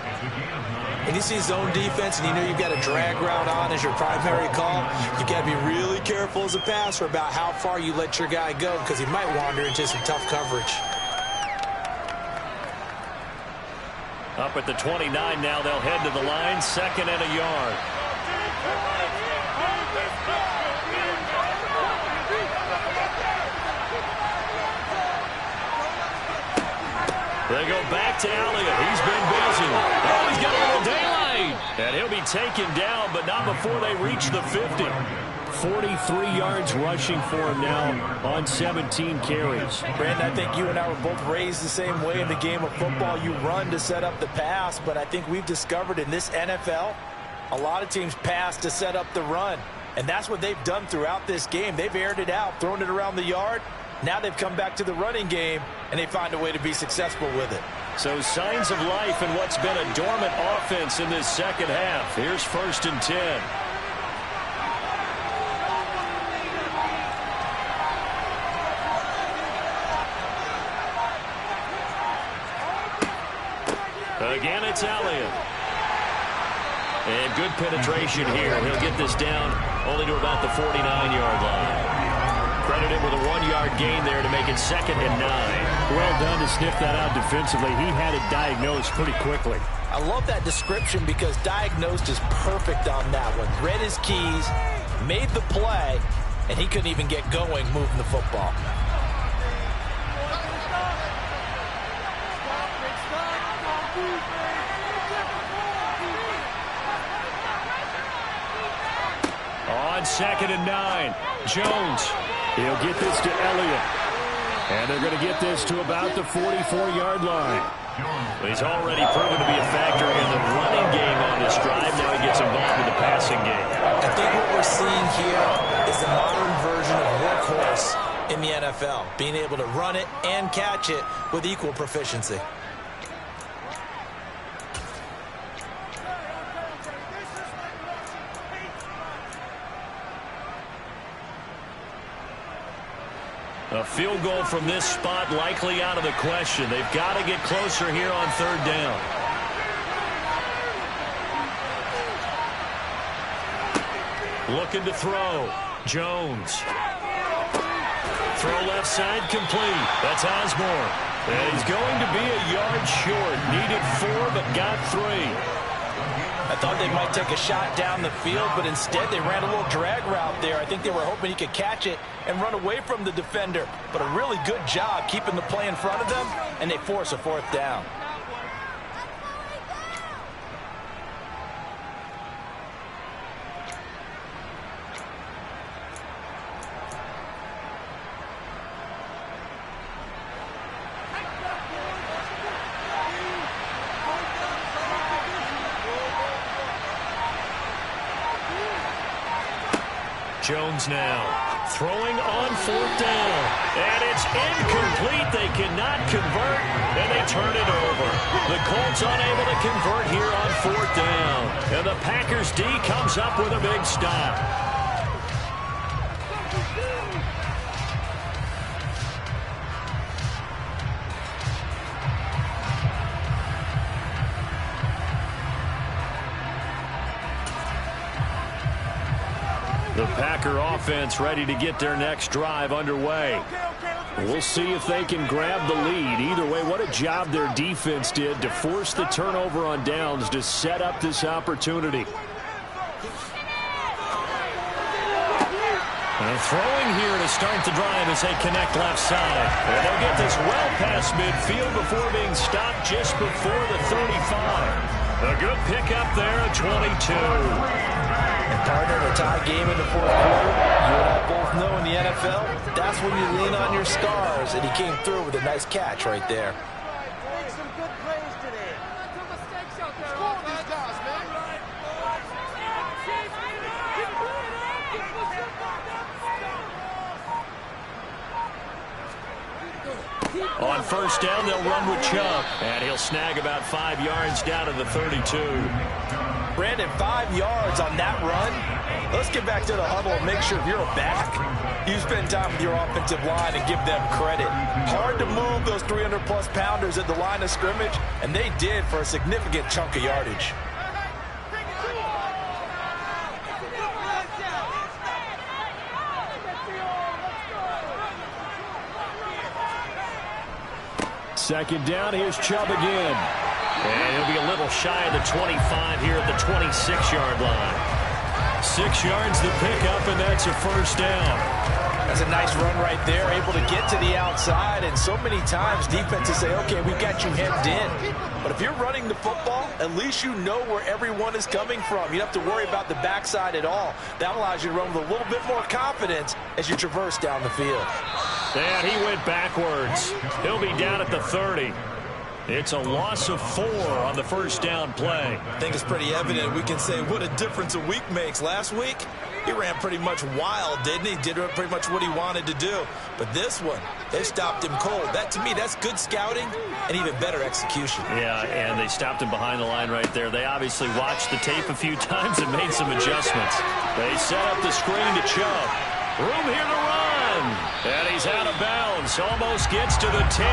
When you see zone defense and you know you've got a drag route on as your primary call, you've got to be really careful as a passer about how far you let your guy go because he might wander into some tough coverage. Up at the 29 now, they'll head to the line, 2nd and a yard. They go back to Elliott. He's been busy. Oh, he's got a little daylight. And he'll be taken down, but not before they reach the 50. 43 yards rushing for him now on 17 carries. Brandon, I think you and I were both raised the same way in the game of football. You run to set up the pass, but I think we've discovered in this NFL, a lot of teams pass to set up the run. And that's what they've done throughout this game. They've aired it out, thrown it around the yard. Now they've come back to the running game, and they find a way to be successful with it. So signs of life in what's been a dormant offense in this second half. Here's 1st and 10. Again, it's Elliott. And good penetration here. He'll get this down only to about the 49-yard line. Credit him with a 1-yard gain there to make it 2nd and 9. Well done to sniff that out defensively. He had it diagnosed pretty quickly. I love that description because diagnosed is perfect on that one. Read his keys, made the play, and he couldn't even get going moving the football. On 2nd and 9, Jones. He'll get this to Elliott. And they're going to get this to about the 44-yard line. He's already proven to be a factor in the running game on this drive. Now he gets involved in the passing game. I think what we're seeing here is the modern version of workhorse in the NFL, being able to run it and catch it with equal proficiency. A field goal from this spot likely out of the question. They've got to get closer here on 3rd down. Looking to throw. Jones. Throw left side complete. That's Osborne. And he's going to be a yard short. Needed 4 but got 3. I thought they might take a shot down the field, but instead they ran a little drag route there. I think they were hoping he could catch it and run away from the defender. But a really good job keeping the play in front of them, and they force a 4th down. Jones now throwing on 4th down. And it's incomplete. They cannot convert, and they turn it over. The Colts unable to convert here on 4th down. And the Packers D comes up with a big stop. The Packer offense ready to get their next drive underway. We'll see if they can grab the lead. Either way, what a job their defense did to force the turnover on downs to set up this opportunity. And throwing here to start the drive as they connect left side. And they'll get this well past midfield before being stopped just before the 35. A good pickup there at 22. And partner, in a tie game in the 4th quarter, you and I both know in the NFL, that's when you lean on your stars, and he came through with a nice catch right there. Make some good plays today. Some mistakes out there. Score these guys, man. On 1st down, they'll run with Chubb, and he'll snag about 5 yards down to the 32. Brandon, 5 yards on that run. Let's get back to the huddle and make sure if you're a back, you spend time with your offensive line and give them credit. Hard to move those 300-plus pounders at the line of scrimmage, and they did for a significant chunk of yardage. Second down, here's Chubb again. And he'll be a little shy of the 25 here at the 26-yard line. 6 yards the pickup, and that's a 1st down. That's a nice run right there, able to get to the outside. And so many times defenses say, okay, we've got you hemmed in. But if you're running the football, at least you know where everyone is coming from. You don't have to worry about the backside at all. That allows you to run with a little bit more confidence as you traverse down the field. And he went backwards. He'll be down at the 30. It's a loss of 4 on the 1st down play. I think it's pretty evident. We can say what a difference a week makes. Last week, he ran pretty much wild, didn't he? Did pretty much what he wanted to do. But this one, they stopped him cold. That, to me, that's good scouting and even better execution. Yeah, and they stopped him behind the line right there. They obviously watched the tape a few times and made some adjustments. They set up the screen to Chubb. Room here to run. And he's out of bounds. Almost gets to the 10.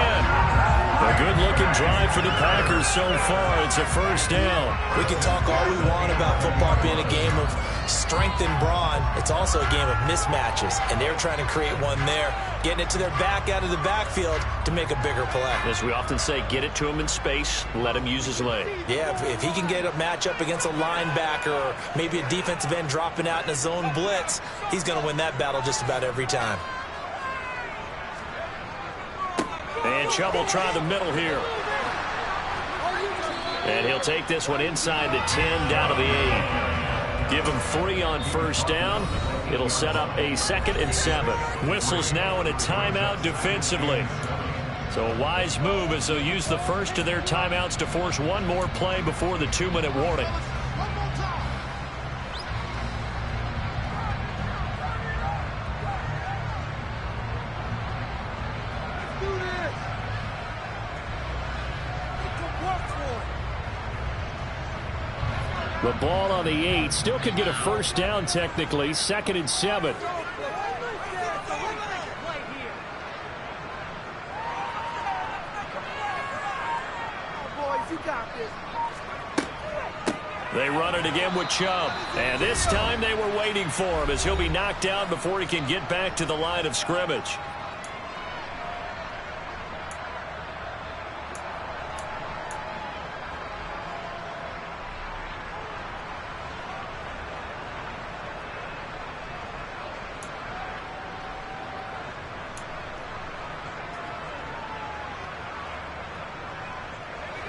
A good-looking drive for the Packers so far. It's a 1st down. We can talk all we want about football being a game of strength and brawn. It's also a game of mismatches, and they're trying to create one there, getting it to their back out of the backfield to make a bigger play. As we often say, get it to him in space, let him use his leg. Yeah, if he can get a matchup against a linebacker or maybe a defensive end dropping out in a zone blitz, he's going to win that battle just about every time. And Chubb will try the middle here. And he'll take this one inside the 10, down to the 8. Give him 3 on 1st down. It'll set up a 2nd and 7. Whistles now in a timeout defensively. So a wise move as they'll use the first of their timeouts to force one more play before the 2-minute warning. The ball on the 8. Still could get a 1st down technically. 2nd and 7. They run it again with Chubb. And this time they were waiting for him as he'll be knocked down before he can get back to the line of scrimmage.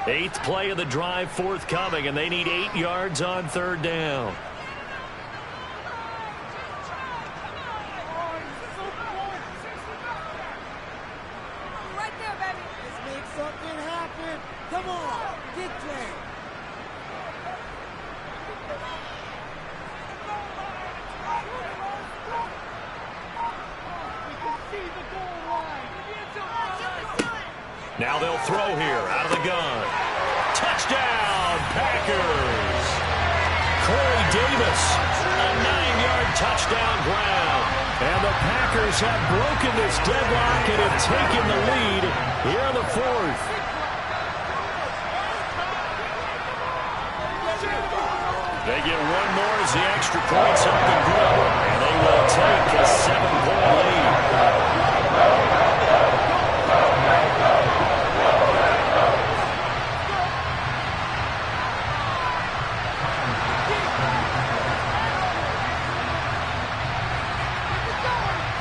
Eighth play of the drive forthcoming, and they need 8 yards on 3rd down. Right there, baby. Let's make something happen. Come on, get playing. Now they'll throw here out of the gun. Touchdown, Packers. Corey Davis, a 9-yard touchdown grab. And the Packers have broken this deadlock and have taken the lead here in the fourth. They get one more as the extra point's up and good. And they will take a 7-point lead.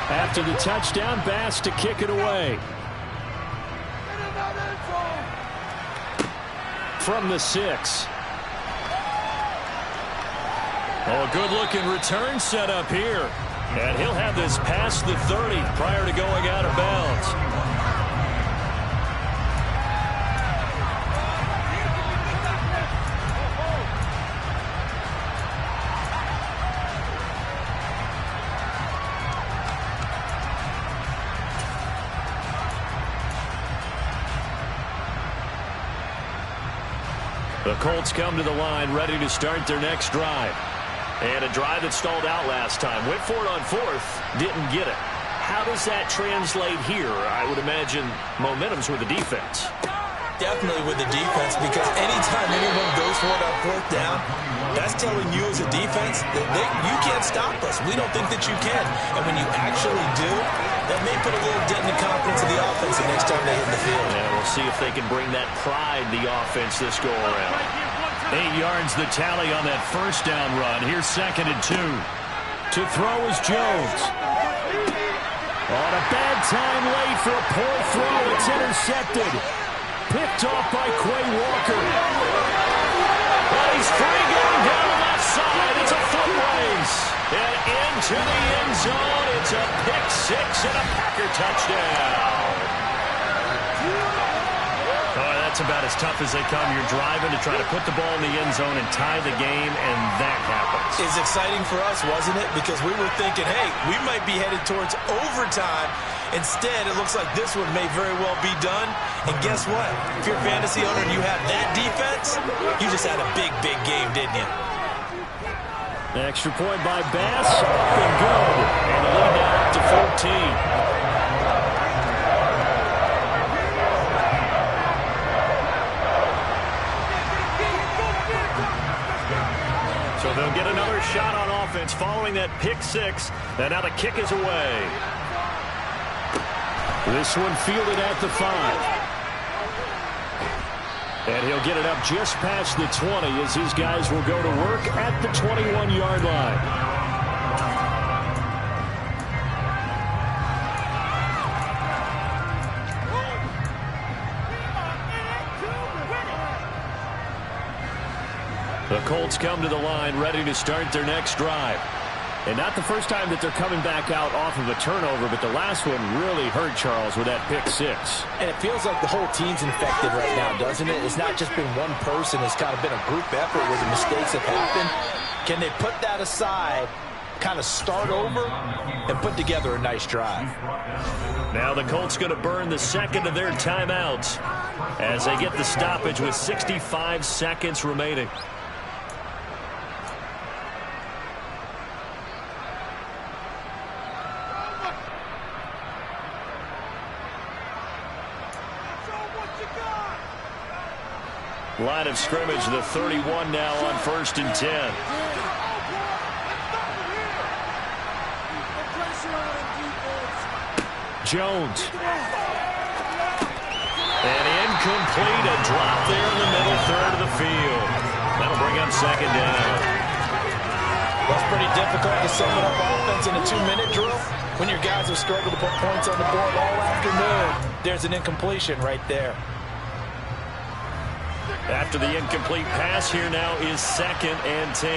After the touchdown, Bass to kick it away. From the 6. Oh, a good-looking return set up here. And he'll have this past the 30 prior to going out of bounds. The Colts come to the line ready to start their next drive. And a drive that stalled out last time. Went for it on 4th, didn't get it. How does that translate here? I would imagine momentum's with the defense. Definitely with the defense, because anytime anyone goes for it on 4th down, that's telling you as a defense that you can't stop us. We don't think that you can. And when you actually do, that may put a little dent in the confidence of the offense the next time they hit the field. Yeah, we'll see if they can bring that pride the offense this go-around. 8 yards the tally on that first down run. Here's 2nd and 2. To throw is Jones. On a bad time late for a poor throw. It's intercepted. Picked off by Quay Walker. But he's free going down the left side. It's a foot race. And into the end zone. It's a pick 6 and a Packer touchdown. That's about as tough as they come. You're driving to try to put the ball in the end zone and tie the game, and that happens. It's exciting for us, wasn't it? Because we were thinking, hey, we might be headed towards overtime. Instead, it looks like this one may very well be done. And guess what? If you're a fantasy owner and you have that defense, you just had a big, big game, didn't you? The extra point by Bass, up and good. And the lead now up to 14. So they'll get another shot on offense following that pick 6. And now the kick is away. This one fielded at the 5. And he'll get it up just past the 20 as his guys will go to work at the 21-yard line. The Colts come to the line ready to start their next drive. And not the first time that they're coming back out off of a turnover, but the last one really hurt Charles with that pick 6. And it feels like the whole team's infected right now, doesn't it? It's not just been one person. It's kind of been a group effort where the mistakes have happened. Can they put that aside, kind of start over, and put together a nice drive? Now the Colts going to burn the second of their timeouts as they get the stoppage with 65 seconds remaining. Line of scrimmage, the 31 now on 1st and 10. Jones. And incomplete, a drop there in the middle third of the field. That'll bring up 2nd down. That's pretty difficult to sum it up offense in a 2-minute drill. When your guys have struggled to put points on the board all afternoon, there's an incompletion right there. After the incomplete pass, here now is 2nd and 10.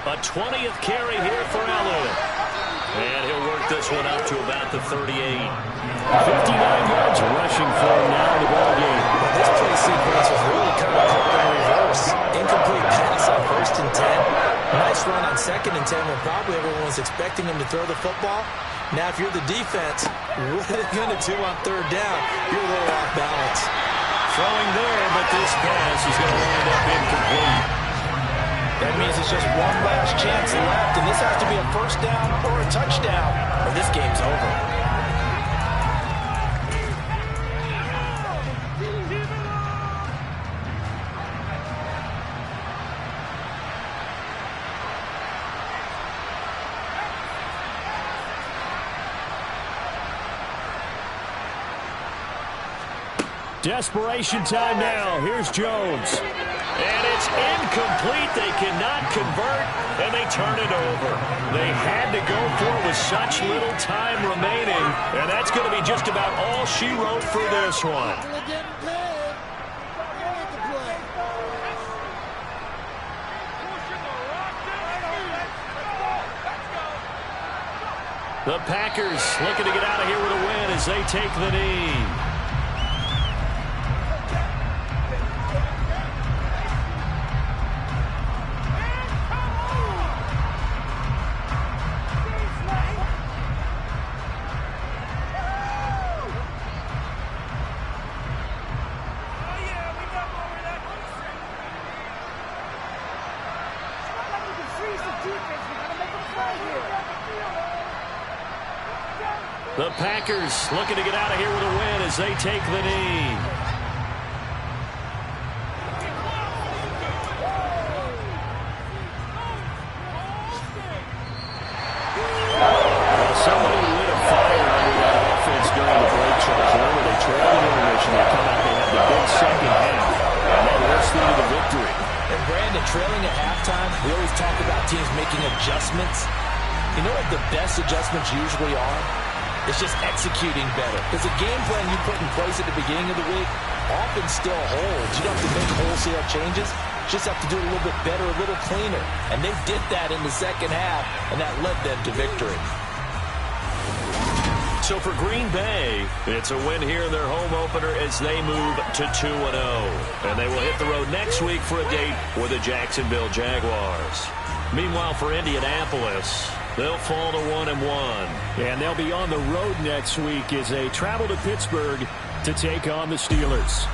A 20th carry here for Elliott. And he'll work this one up to about the 38. 59 yards rushing for him now in the ball game. Well, this play sequence was really kind of caught in reverse. Incomplete pass on 1st and 10. Nice first run on 2nd and 10 when probably everyone was expecting him to throw the football. Now, if you're the defense, what are they going to do on 3rd down? You're a little off balance. Throwing there, but this pass is going to wind up incomplete. That means it's just one last chance left, and this has to be a first down or a touchdown, or this game's over. Desperation time now. Here's Jones. And it's incomplete. They cannot convert, and they turn it over. They had to go for it with such little time remaining, and that's going to be just about all she wrote for this one. The Packers looking to get out of here with a win as they take the knee. The Packers looking to get out of here with a win as they take the knee. Somebody lit a fire under that offense during the break, Charles. Remember, they trailed in intermission. They come out, they had the big second half, and that was through the victory. And Brandon, trailing at halftime, we always talk about teams making adjustments. You know what the best adjustments usually are? It's just executing better. Because the game plan you put in place at the beginning of the week often still holds. You don't have to make wholesale changes. You just have to do it a little bit better, a little cleaner. And they did that in the second half, and that led them to victory. So for Green Bay, it's a win here in their home opener as they move to 2-0. And they will hit the road next week for a date with the Jacksonville Jaguars. Meanwhile, for Indianapolis, they'll fall to 1-1. And they'll be on the road next week as they travel to Pittsburgh to take on the Steelers.